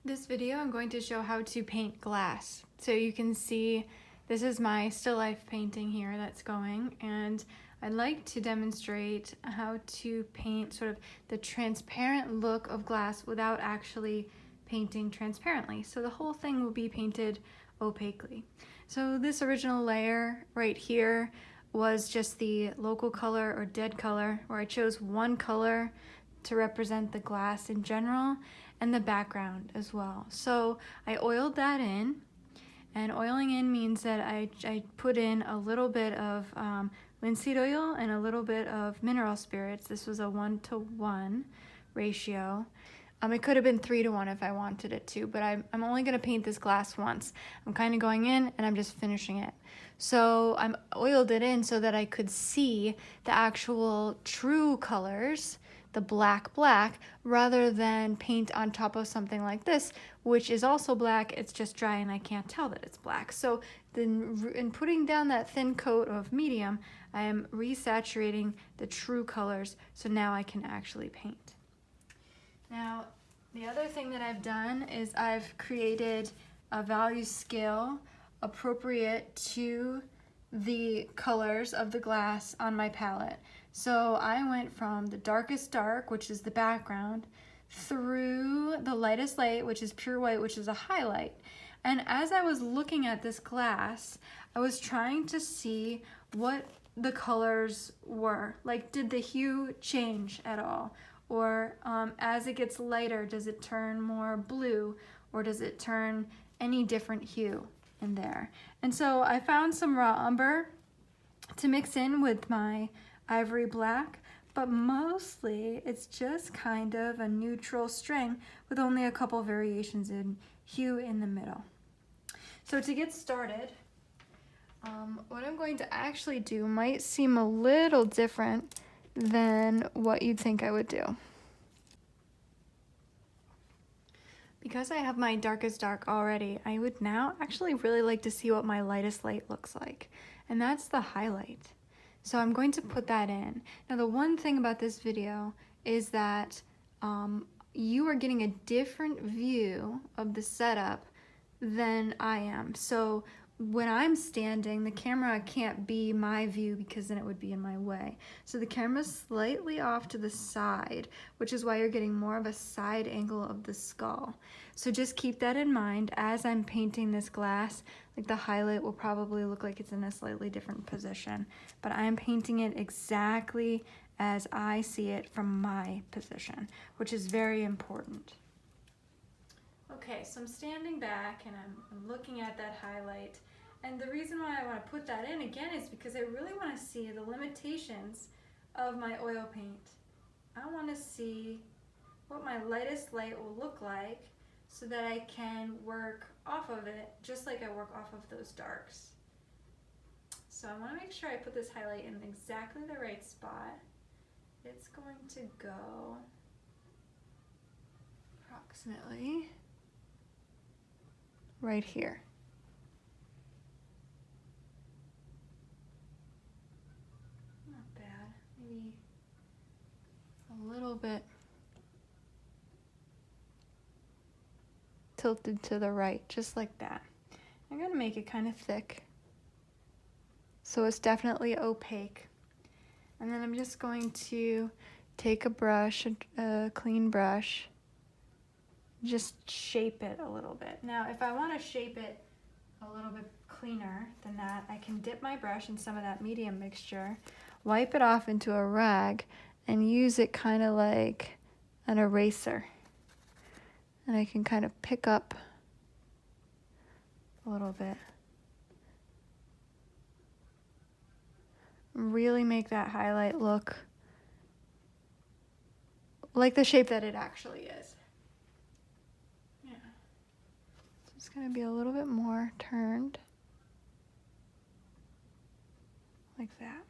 This video I'm going to show how to paint glass. So you can see this is my still life painting here that's going, and I'd like to demonstrate how to paint sort of the transparent look of glass without actually painting transparently. So the whole thing will be painted opaquely. So this original layer right here was just the local color or dead color, where I chose one color to represent the glass in general and the background as well. So I oiled that in, and oiling in means that I put in a little bit of linseed oil and a little bit of mineral spirits. This was a 1-to-1 ratio. It could have been 3-to-1 if I wanted it to, but I'm only gonna paint this glass once. I'm kind of going in and I'm just finishing it. So I'm oiled it in so that I could see the actual true colors, the black, rather than paint on top of something like this, which is also black, it's just dry and I can't tell that it's black. So then in putting down that thin coat of medium, I am resaturating the true colors, so now I can actually paint. Now, the other thing that I've done is I've created a value scale appropriate to the colors of the glass on my palette. So I went from the darkest dark, which is the background, through the lightest light, which is pure white, which is a highlight. And as I was looking at this glass, I was trying to see what the colors were. Like, did the hue change at all? Or as it gets lighter, does it turn more blue, or does it turn any different hue in there? And so I found some raw umber to mix in with my ivory black, but mostly it's just kind of a neutral string with only a couple variations in hue in the middle. So to get started, what I'm going to actually do might seem a little different than what you'd think I would do. Because I have my darkest dark already, I would now actually really like to see what my lightest light looks like, and that's the highlight. So I'm going to put that in. Now the one thing about this video is that you are getting a different view of the setup than I am. So when I'm standing, the camera can't be my view because then it would be in my way. So the camera's slightly off to the side, which is why you're getting more of a side angle of the skull. So just keep that in mind as I'm painting this glass. Like, the highlight will probably look like it's in a slightly different position, but I'm painting it exactly as I see it from my position, which is very important. Okay, so I'm standing back and I'm looking at that highlight. And the reason why I want to put that in again is because I really want to see the limitations of my oil paint. I want to see what my lightest light will look like so that I can work off of it just like I work off of those darks. So I want to make sure I put this highlight in exactly the right spot. It's going to go approximately right here. Not bad, maybe a little bit tilted to the right, just like that. I'm gonna make it kind of thick, so it's definitely opaque. And then I'm just going to take a brush, a clean brush, just shape it a little bit. Now, if I want to shape it a little bit cleaner than that, I can dip my brush in some of that medium mixture, wipe it off into a rag, and use it kind of like an eraser. And I can kind of pick up a little bit. Really make that highlight look like the shape that it actually is. Yeah. So it's going to be a little bit more turned like that.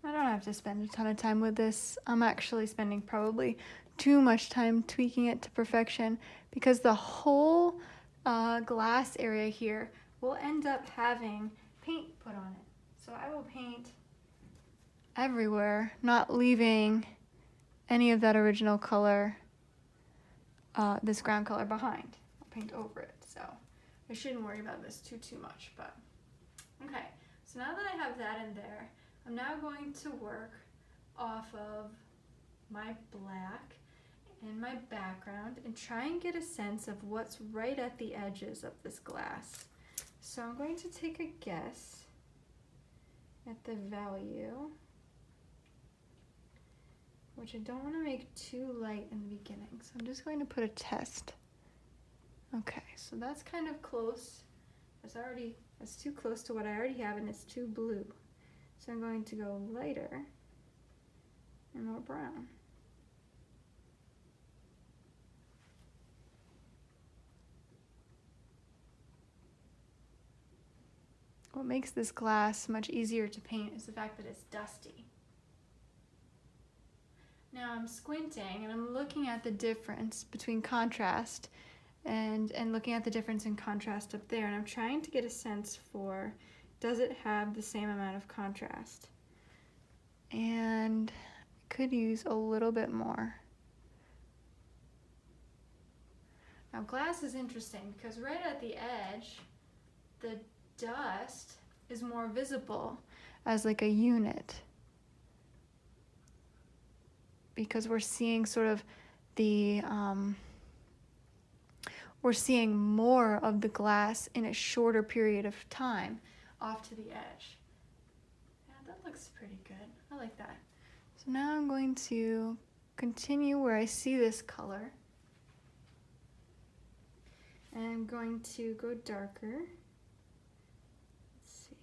I don't have to spend a ton of time with this. I'm actually spending probably too much time tweaking it to perfection, because the whole glass area here will end up having paint put on it. So I will paint everywhere, not leaving any of that original color, this ground color behind. I'll paint over it, so I shouldn't worry about this too much, but okay. So now that I have that in there, I'm now going to work off of my black and my background and try and get a sense of what's right at the edges of this glass. So I'm going to take a guess at the value, which I don't want to make too light in the beginning. So I'm just going to put a test. Okay, so that's kind of close. It's too close to what I already have, and it's too blue. So I'm going to go lighter and more brown. What makes this glass much easier to paint is the fact that it's dusty. Now I'm squinting and I'm looking at the difference between contrast and looking at the difference in contrast up there, and I'm trying to get a sense for, does it have the same amount of contrast? And I could use a little bit more. Now glass is interesting because right at the edge, the dust is more visible as like a unit, because we're seeing sort of the we're seeing more of the glass in a shorter period of time off to the edge. Yeah, that looks pretty good. I like that. So now I'm going to continue where I see this color, and I'm going to go darker. Let's see.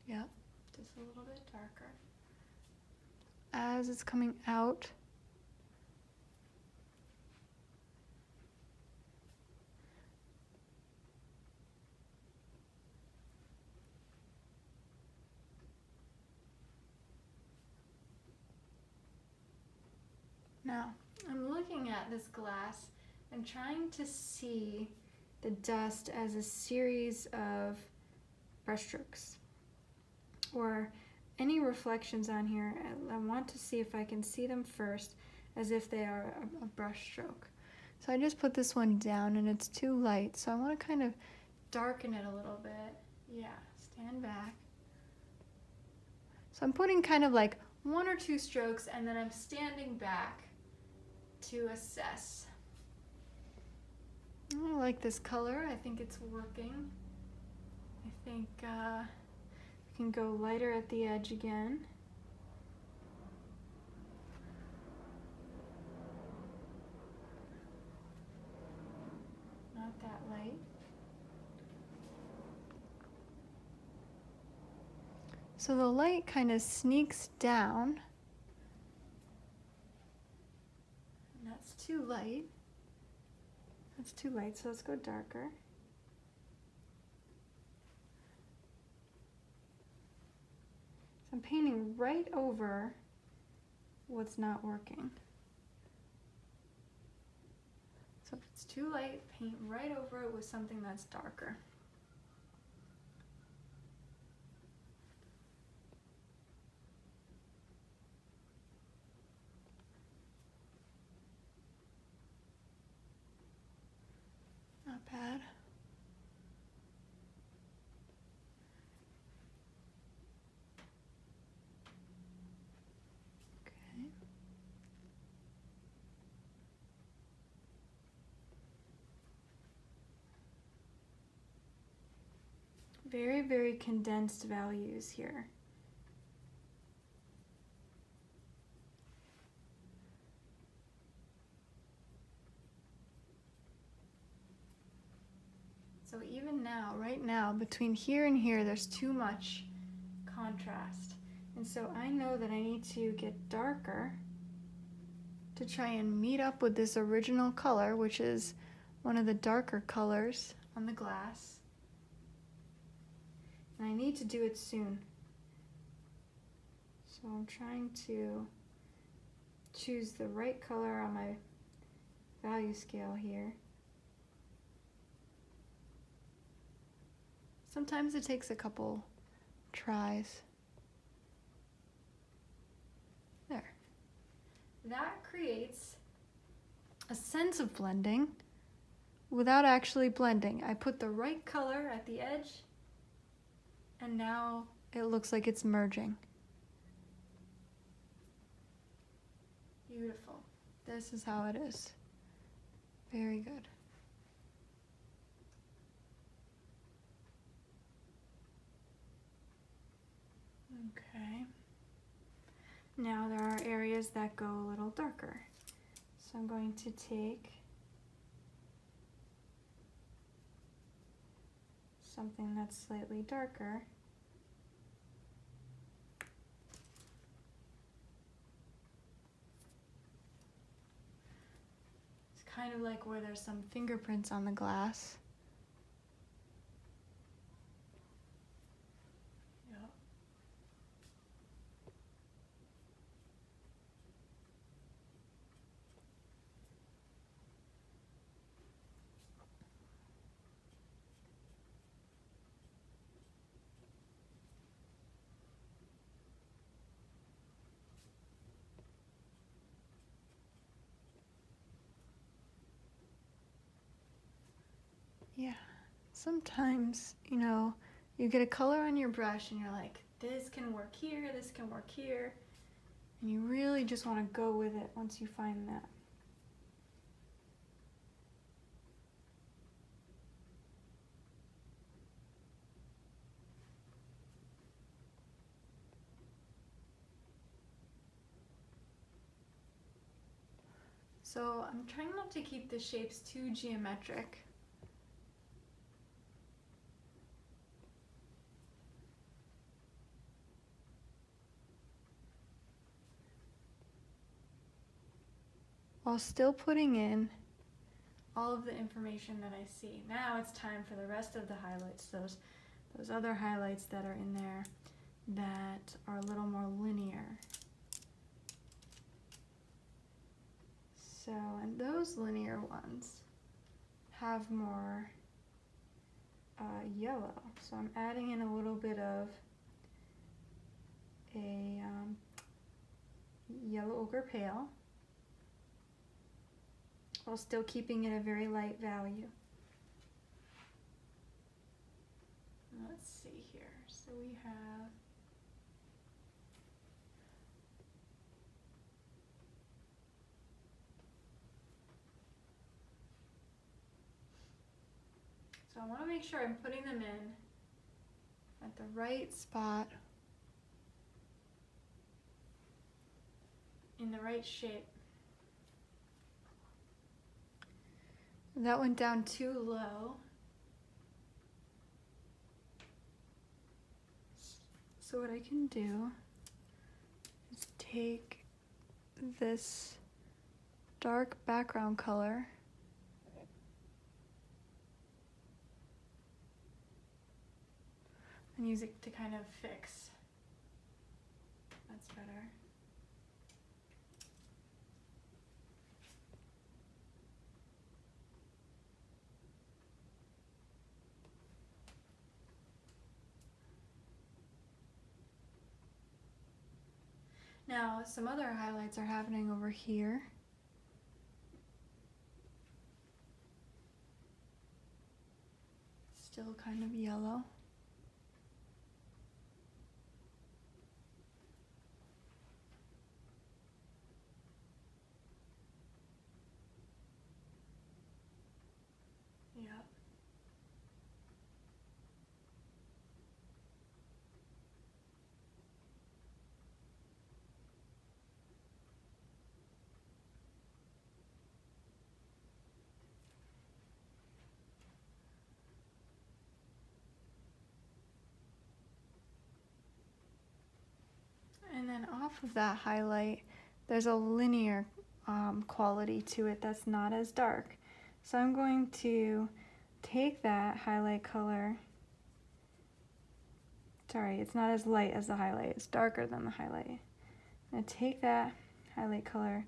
Yep, just a little bit darker. As it's coming out, now I'm looking at this glass and trying to see the dust as a series of brushstrokes or any reflections on here. I want to see if I can see them first as if they are a brush stroke. So I just put this one down and it's too light, so I want to kind of darken it a little bit. Yeah, stand back. So I'm putting kind of like 1 or 2 strokes, and then I'm standing back to assess. I like this color. I think it's working. I think we can go lighter at the edge again. Not that light. So the light kind of sneaks down. And that's too light. That's too light, so let's go darker. So I'm painting right over what's not working. So if it's too light, paint right over it with something that's darker. Not bad. Okay. Very, very condensed values here. So even now, right now, between here and here, there's too much contrast. And so I know that I need to get darker to try and meet up with this original color, which is one of the darker colors on the glass. And I need to do it soon. So I'm trying to choose the right color on my value scale here. Sometimes it takes a couple tries. There. That creates a sense of blending without actually blending. I put the right color at the edge, and now it looks like it's merging. Beautiful. This is how it is. Very good. Okay. Now there are areas that go a little darker. So I'm going to take something that's slightly darker. It's kind of like where there's some fingerprints on the glass. Yeah, sometimes, you get a color on your brush and you're like, this can work here, this can work here. And you really just want to go with it once you find that. So I'm trying not to keep the shapes too geometric. While still putting in all of the information that I see. Now it's time for the rest of the highlights, those other highlights that are in there that are a little more linear. So, and those linear ones have more yellow. So I'm adding in a little bit of a yellow ochre pale, while still keeping it a very light value. Let's see here. So we have I want to make sure I'm putting them in at the right spot, in the right shape. That went down too low. So what I can do is take this dark background color and use it to kind of fix. That's better. Now, some other highlights are happening over here. Still kind of yellow. Yep. And then off of that highlight, there's a linear quality to it that's not as dark. So I'm going to take that highlight color sorry, it's not as light as the highlight. It's darker than the highlight. I'm gonna take that highlight color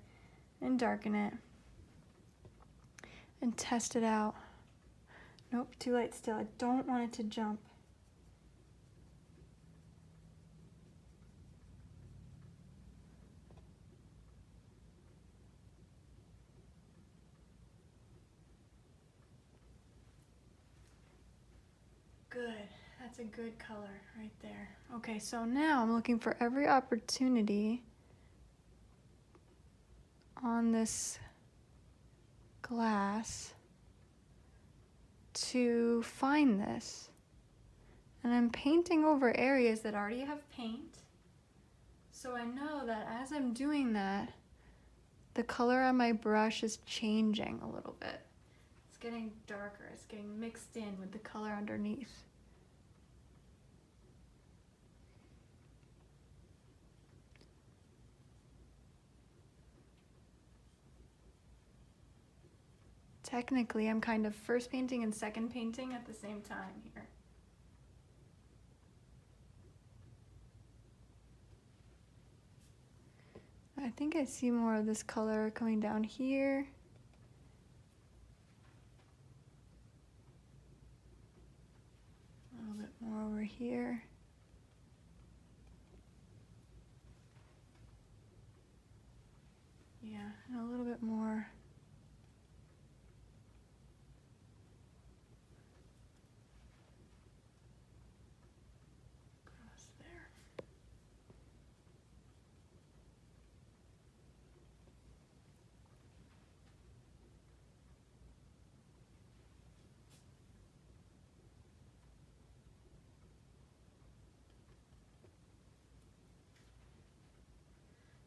and darken it and test it out. Nope, too light still. I don't want it to jump. Good, that's a good color right there. Okay, so now I'm looking for every opportunity on this glass to find this. And I'm painting over areas that already have paint. So I know that as I'm doing that, the color on my brush is changing a little bit. It's getting darker, it's getting mixed in with the color underneath. Technically, I'm kind of first painting and second painting at the same time here. I think I see more of this color coming down here. A little bit more over here. Yeah, and a little bit more. Across there.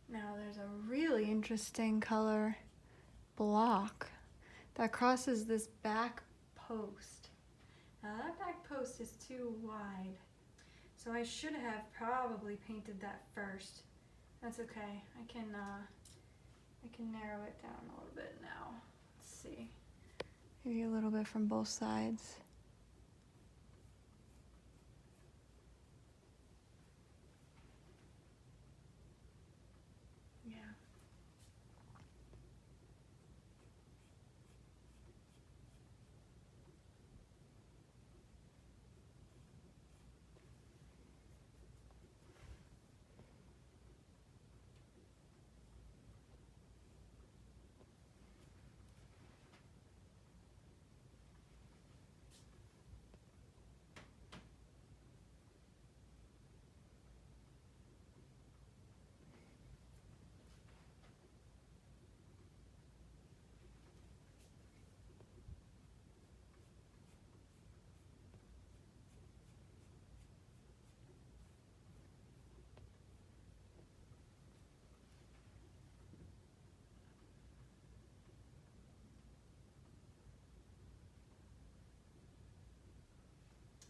Now there's a really interesting color block that crosses this back post. Now that back post is too wide, so I should have probably painted that first. That's okay. I can narrow it down a little bit now. Let's see. Maybe a little bit from both sides. Yeah.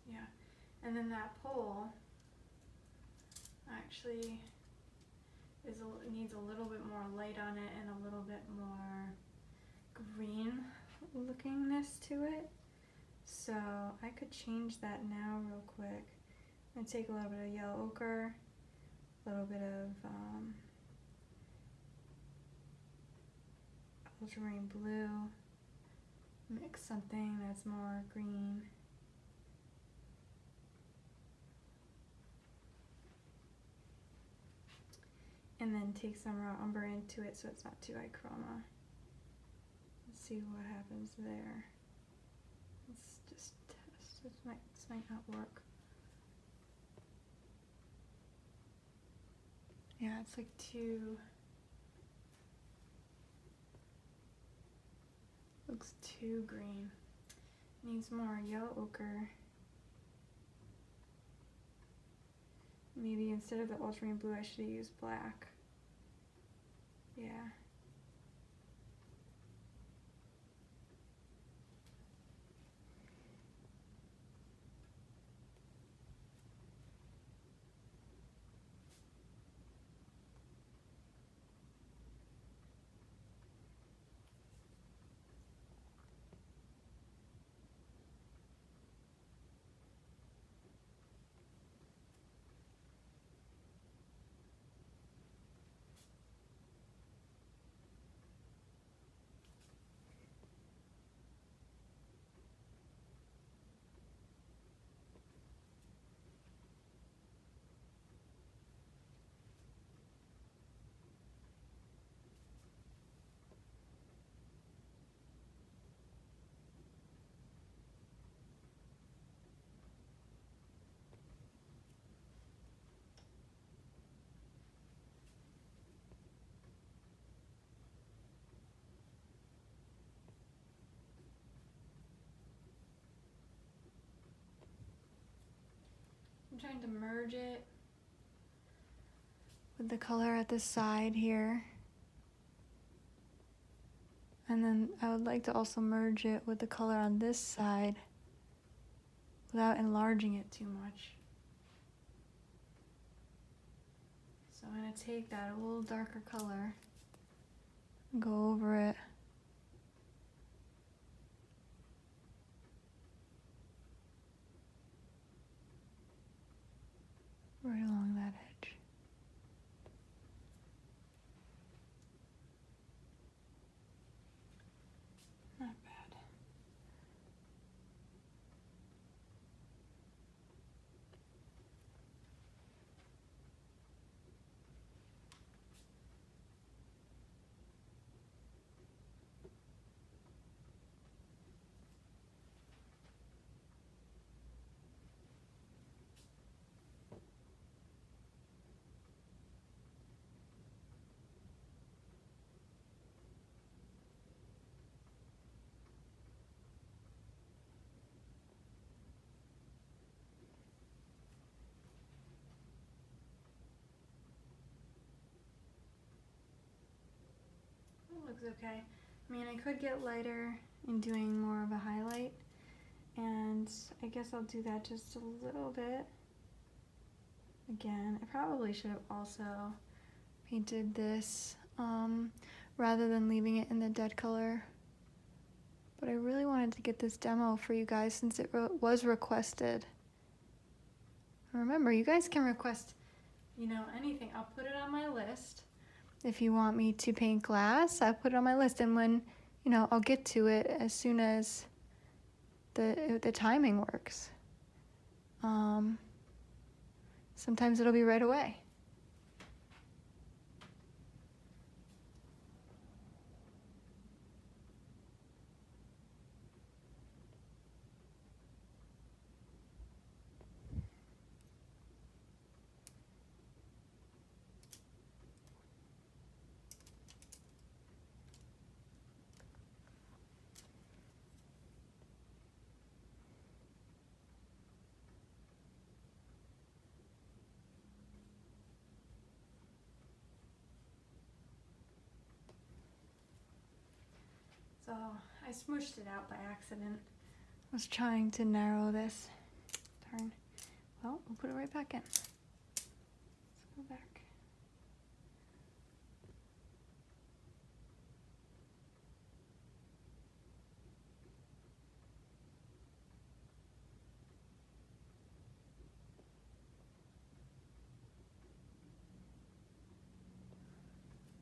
Yeah, and then that pole actually needs a little bit more light on it and a little bit more green lookingness to it. So I could change that now real quick. I'm gonna take a little bit of yellow ochre, a little bit of ultramarine blue, mix something that's more green. And then take some raw umber into it so it's not too high chroma. Let's see what happens there. Let's just test. This might not work. Yeah, it's like looks too green. Needs more yellow ochre. Maybe instead of the ultramarine blue, I should have used black. Yeah. I'm trying to merge it with the color at the side here. And then I would like to also merge it with the color on this side without enlarging it too much. So I'm going to take that a little darker color and go over it. Right along that edge. Not bad. It looks okay. I mean, I could get lighter in doing more of a highlight, and I guess I'll do that just a little bit. Again, I probably should have also painted this rather than leaving it in the dead color. But I really wanted to get this demo for you guys since it was requested. Remember, you guys can request, you know, anything. I'll put it on my list. If you want me to paint glass, I'll put it on my list. And when, you know, I'll get to it as soon as the timing works. Sometimes it'll be right away. So I smushed it out by accident. I was trying to narrow this. Darn. Well, we'll put it right back in. Let's go back.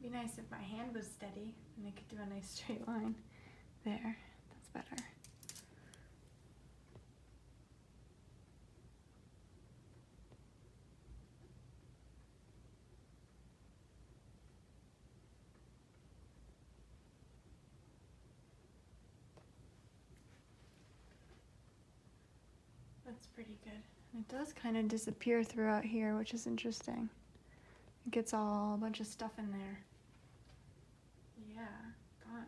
It'd be nice if my hand was steady and I could do a nice straight line. There, that's better. That's pretty good. And it does kind of disappear throughout here, which is interesting. It gets a bunch of stuff in there. Yeah, fun.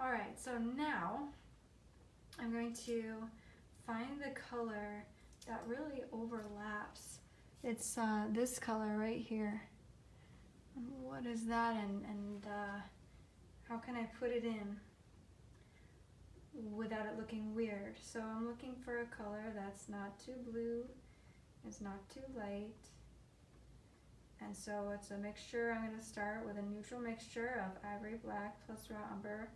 All right, so now I'm going to find the color that really overlaps. It's this color right here. What is that, and how can I put it in without it looking weird? So I'm looking for a color that's not too blue, it's not too light. And so it's a mixture. I'm going to start with a neutral mixture of ivory black plus raw umber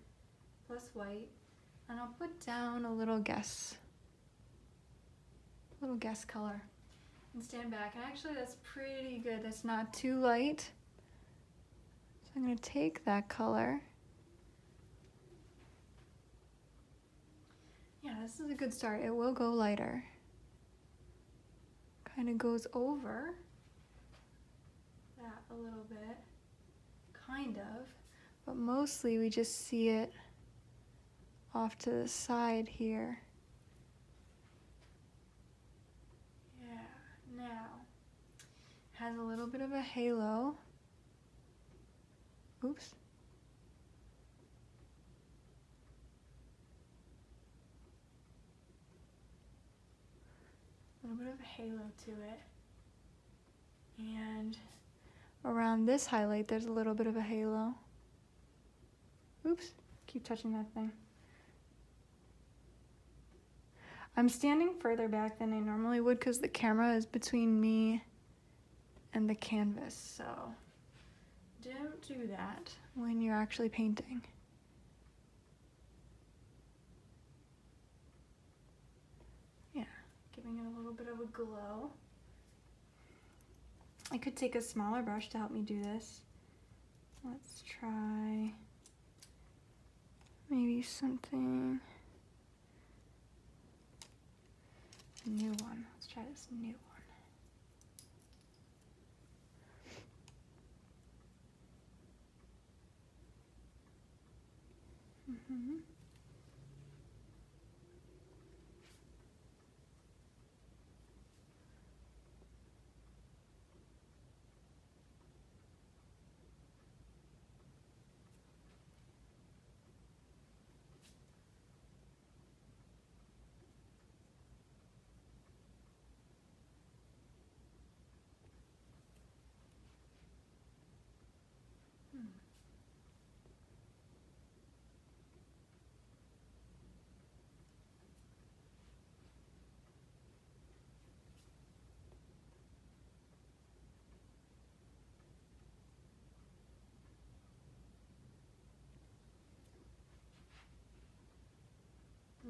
plus white. And I'll put down a little guess color and stand back. And actually that's pretty good. That's not too light. So I'm going to take that color. Yeah, this is a good start. It will go lighter. Kind of goes over that a little bit, kind of, but mostly we just see it off to the side here. Yeah, now has a little bit of a halo. Oops. A little bit of a halo to it. And around this highlight, there's a little bit of a halo. Oops, keep touching that thing. I'm standing further back than I normally would because the camera is between me and the canvas, so don't do that when you're actually painting. Yeah, giving it a little bit of a glow. I could take a smaller brush to help me do this. Let's try maybe something, a new one. Let's try this new one.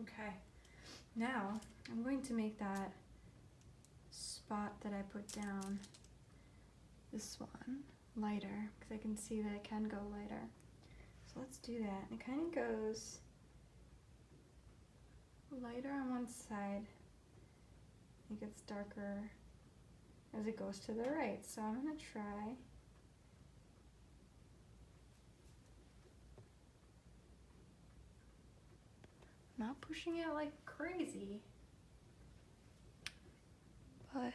Okay, now I'm going to make that spot that I put down, this one, lighter, because I can see that it can go lighter. So let's do that. It kind of goes lighter on one side. It gets darker as it goes to the right. So I'm going to try. Not pushing it like crazy, but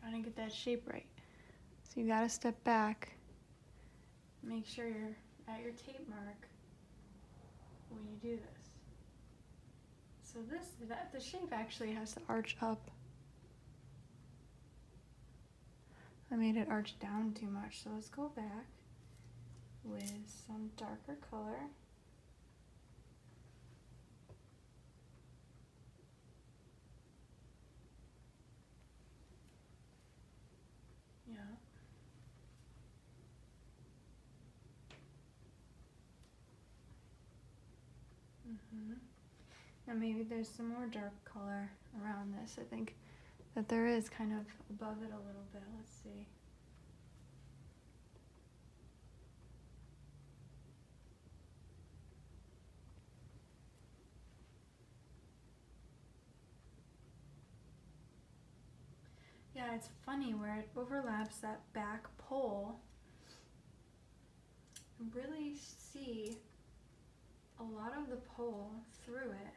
trying to get that shape right. So you gotta step back, make sure you're at your tape mark when you do this. So the shape actually has to arch up. I made it arch down too much, so let's go back with some darker color. Yeah. And maybe there's some more dark color around this. I think that there is kind of above it a little bit. Let's see. Yeah, it's funny where it overlaps that back pole. You really see a lot of the pole through it.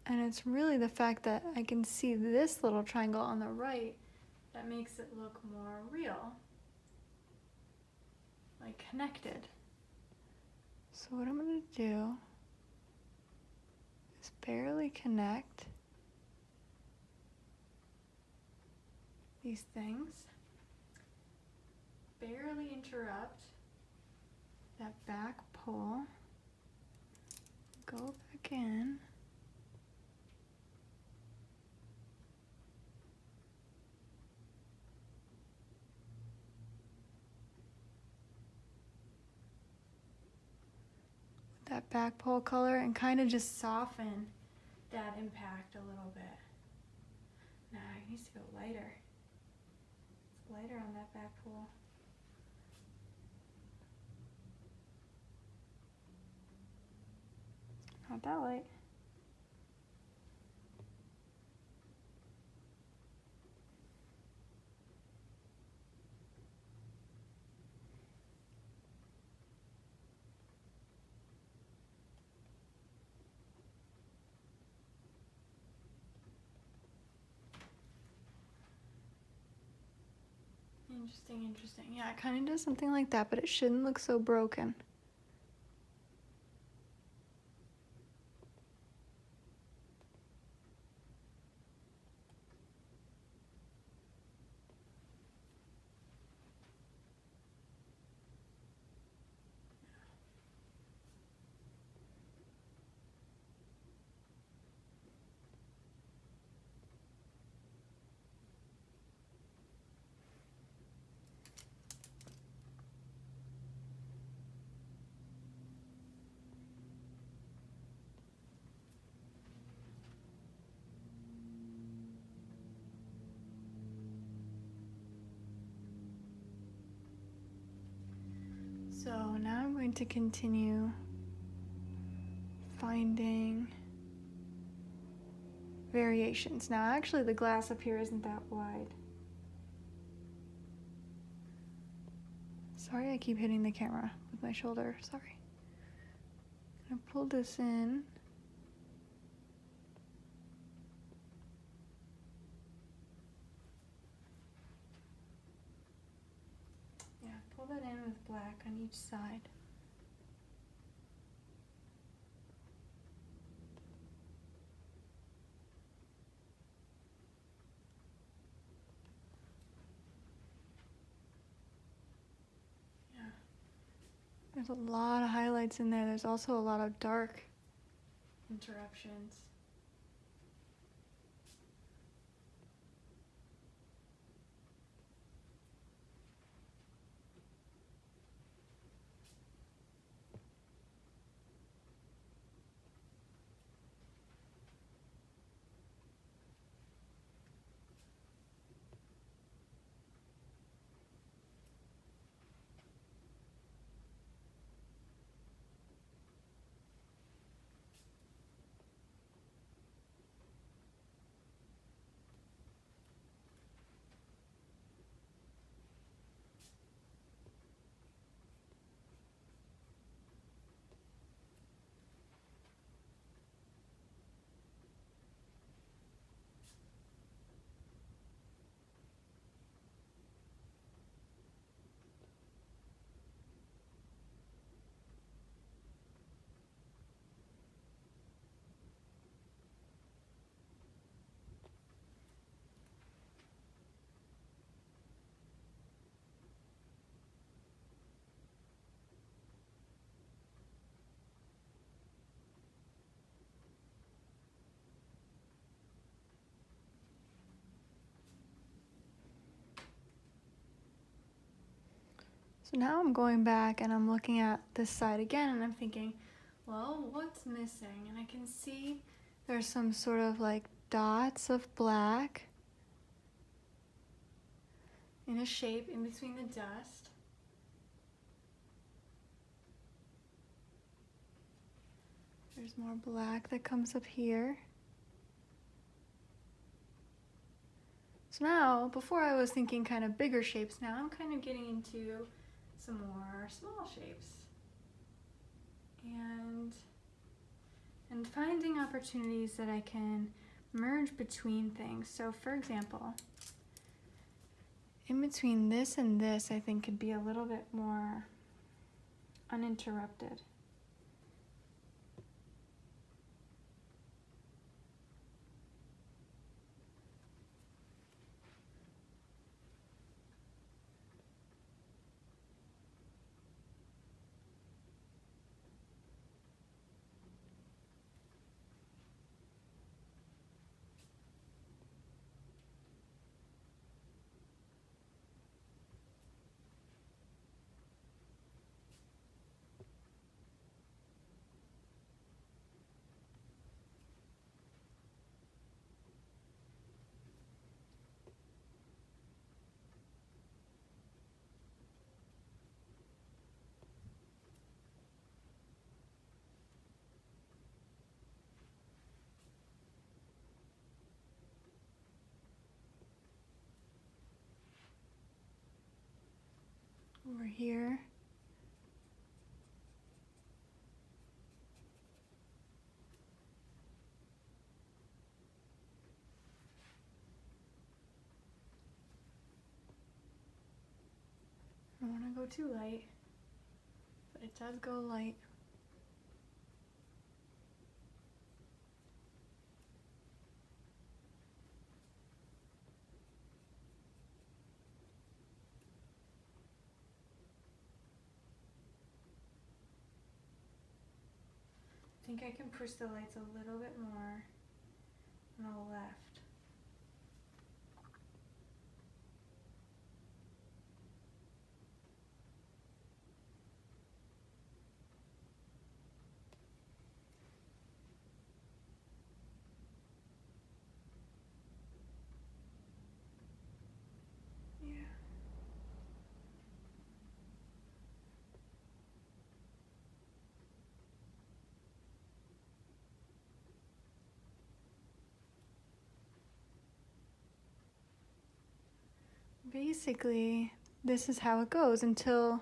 And it's really the fact that I can see this little triangle on the right that makes it look more real, like connected. So what I'm going to do is barely connect these things, barely interrupt that back pole, go back in. That back pole color and kind of just soften that impact a little bit. Nah, it needs to go lighter. It's lighter on that back pole. Not that light. Interesting, interesting. Yeah, it kind of does something like that, but it shouldn't look so broken. So now I'm going to continue finding variations. Now actually the glass up here isn't that wide. Sorry, I keep hitting the camera with my shoulder, sorry. I'm gonna pull this in. Yeah, pull that in with black on each side. There's a lot of highlights in there. There's also a lot of dark interruptions. So now I'm going back and I'm looking at this side again and I'm thinking, well, what's missing? And I can see there's some sort of like dots of black in a shape in between the dust. There's more black that comes up here. So now, before I was thinking kind of bigger shapes, now I'm kind of getting into some more small shapes. And finding opportunities that I can merge between things. So for example, in between this and this, I think could be a little bit more uninterrupted. Over here. go too light, but it does go light. I think I can push the lights a little bit more on the left. Yeah. Basically, this is how it goes until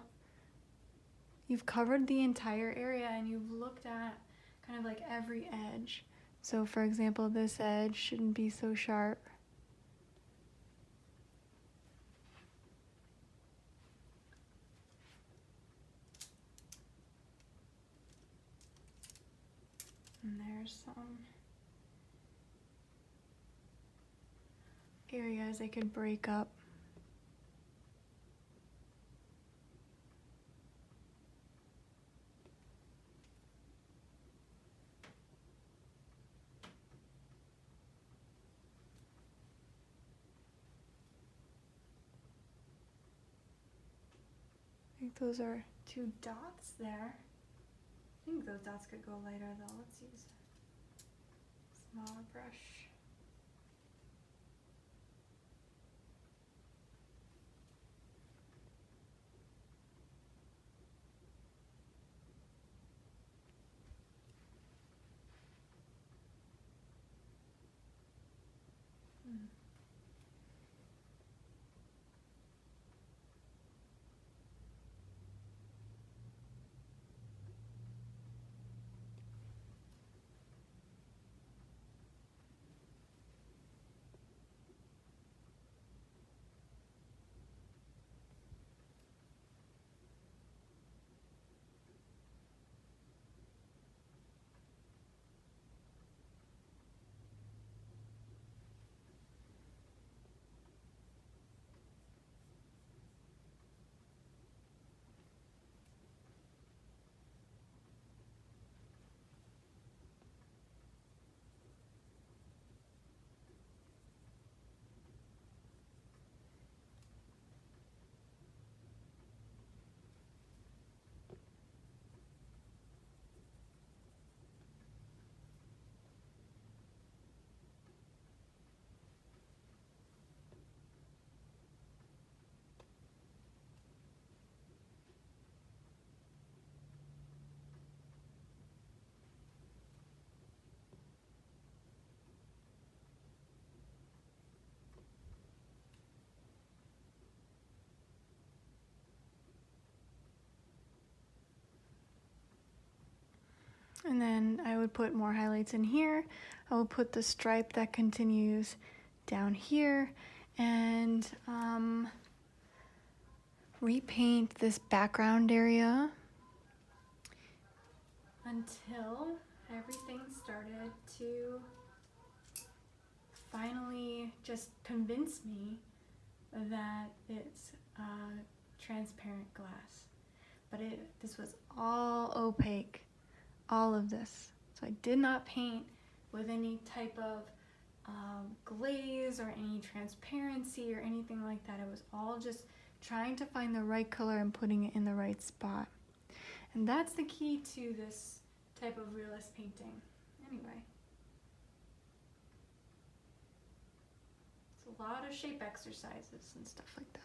you've covered the entire area and you've looked at kind of like every edge. So for example, this edge shouldn't be so sharp. And there's some areas I could break up. I think those are 2 dots there. I think those dots could go lighter though. Let's use a smaller brush. And then I would put more highlights in here. I will put the stripe that continues down here and repaint this background area until everything started to finally just convince me that it's transparent glass. But this was all opaque. All of this. So I did not paint with any type of glaze or any transparency or anything like that. It was all just trying to find the right color and putting it in the right spot. And that's the key to this type of realist painting. Anyway. It's a lot of shape exercises and stuff like that.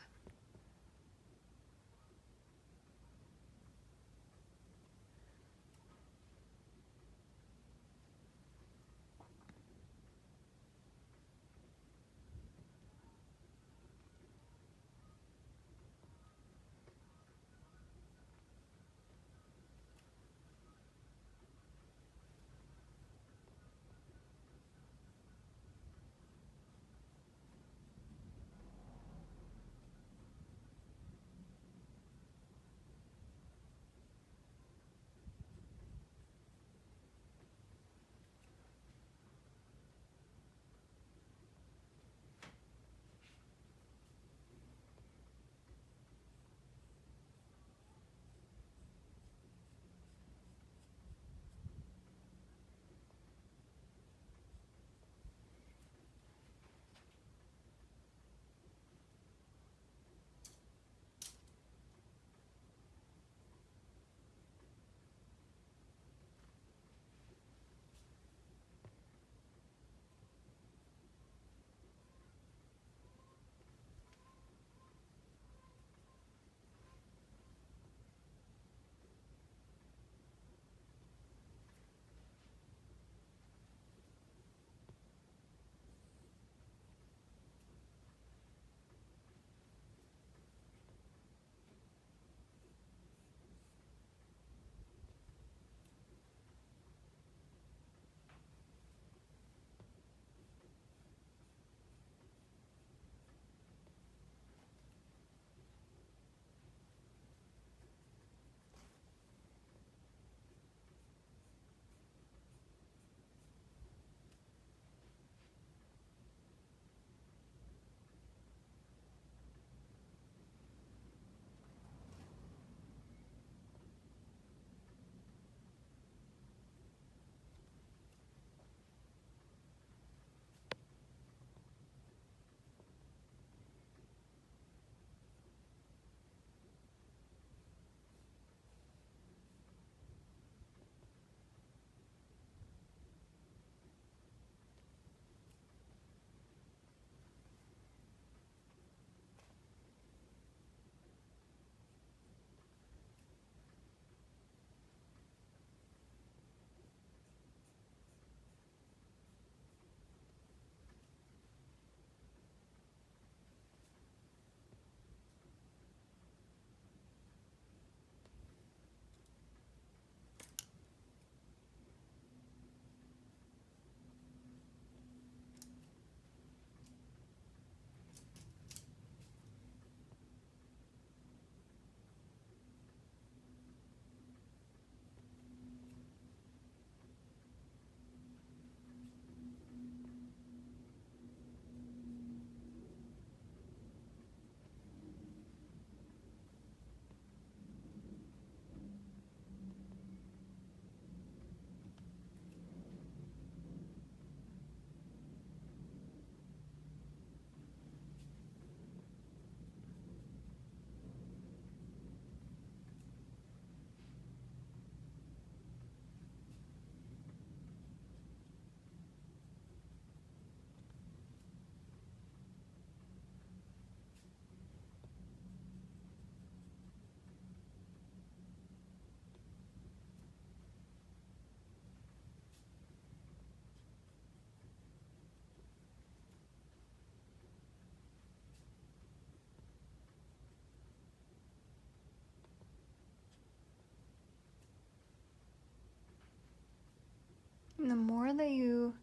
that you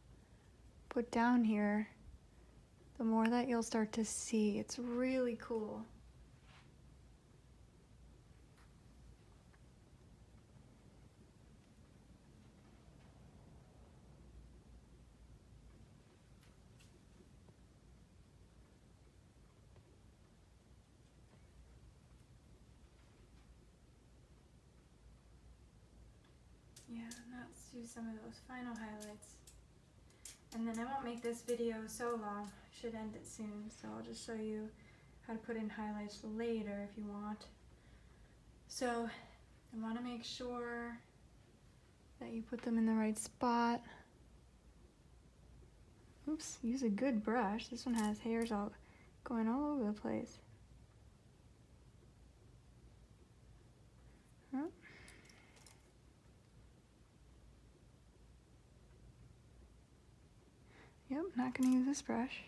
put down here, the more that you'll start to see. It's really cool. Yeah, now let's do some of those final highlights. And then I won't make this video so long. I should end it soon, so I'll just show you how to put in highlights later if you want. So I want to make sure that you put them in the right spot. Oops, use a good brush. This one has hairs all going all over the place. Huh? Yep, not gonna use this brush.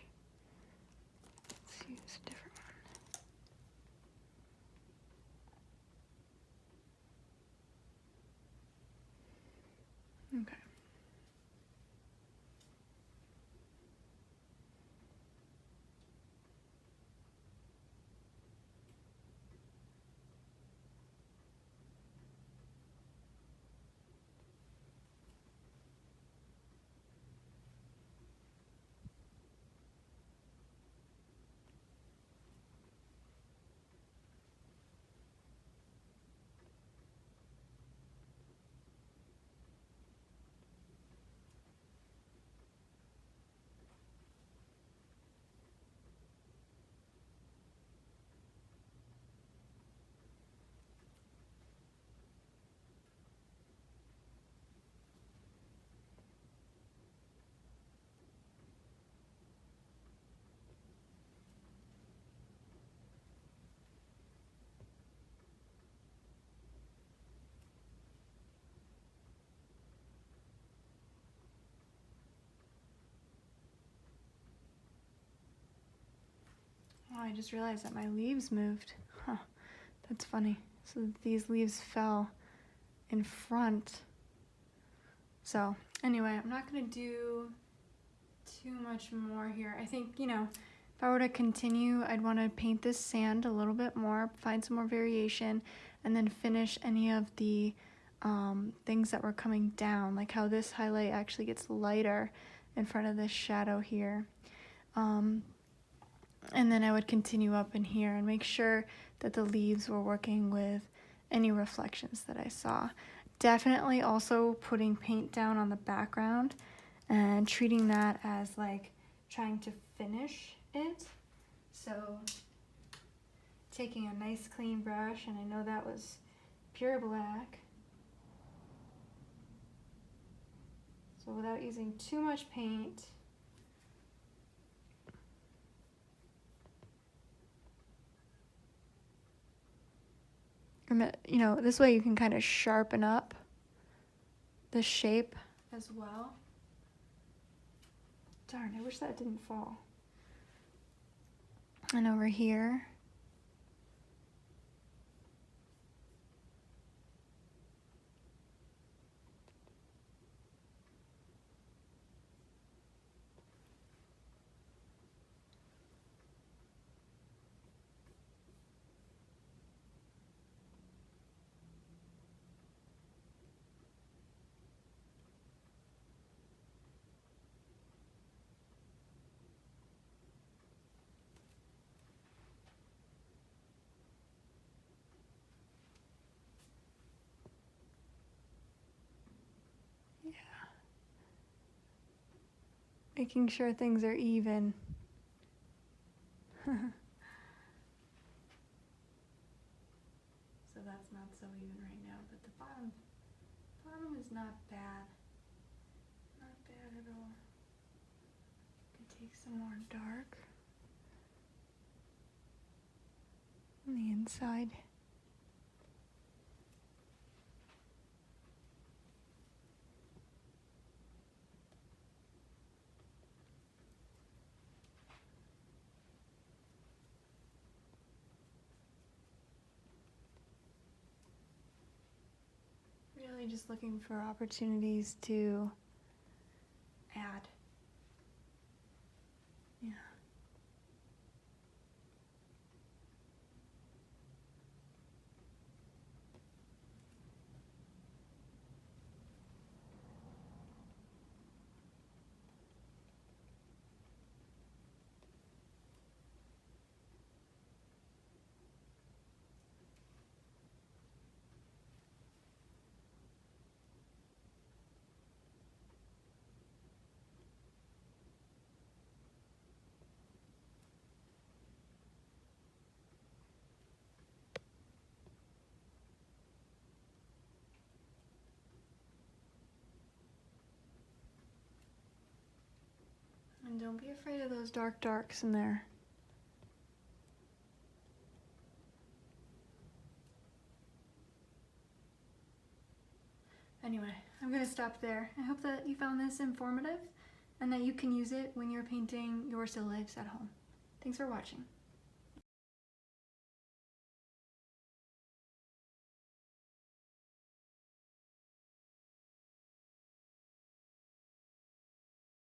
Let's use a different one. Okay. Oh, I just realized that my leaves moved. Huh, that's funny. So these leaves fell in front. So anyway, I'm not gonna do too much more here. I think, you know, if I were to continue, I'd want to paint this sand a little bit more, find some more variation, and then finish any of the things that were coming down, like how this highlight actually gets lighter in front of this shadow here. And then I would continue up in here and make sure that the leaves were working with any reflections that I saw. Definitely also putting paint down on the background and treating that as like trying to finish it. So taking a nice clean brush, and I know that was pure black. So without using too much paint, you know, this way you can kind of sharpen up the shape as well. Darn, I wish that didn't fall. And over here. Making sure things are even. So that's not so even right now, but the bottom is not bad. Not bad at all. Could take some more dark on the inside. Really just looking for opportunities to Don't be afraid of those darks in there. Anyway, I'm gonna stop there. I hope that you found this informative and that you can use it when you're painting your still lifes at home. Thanks for watching.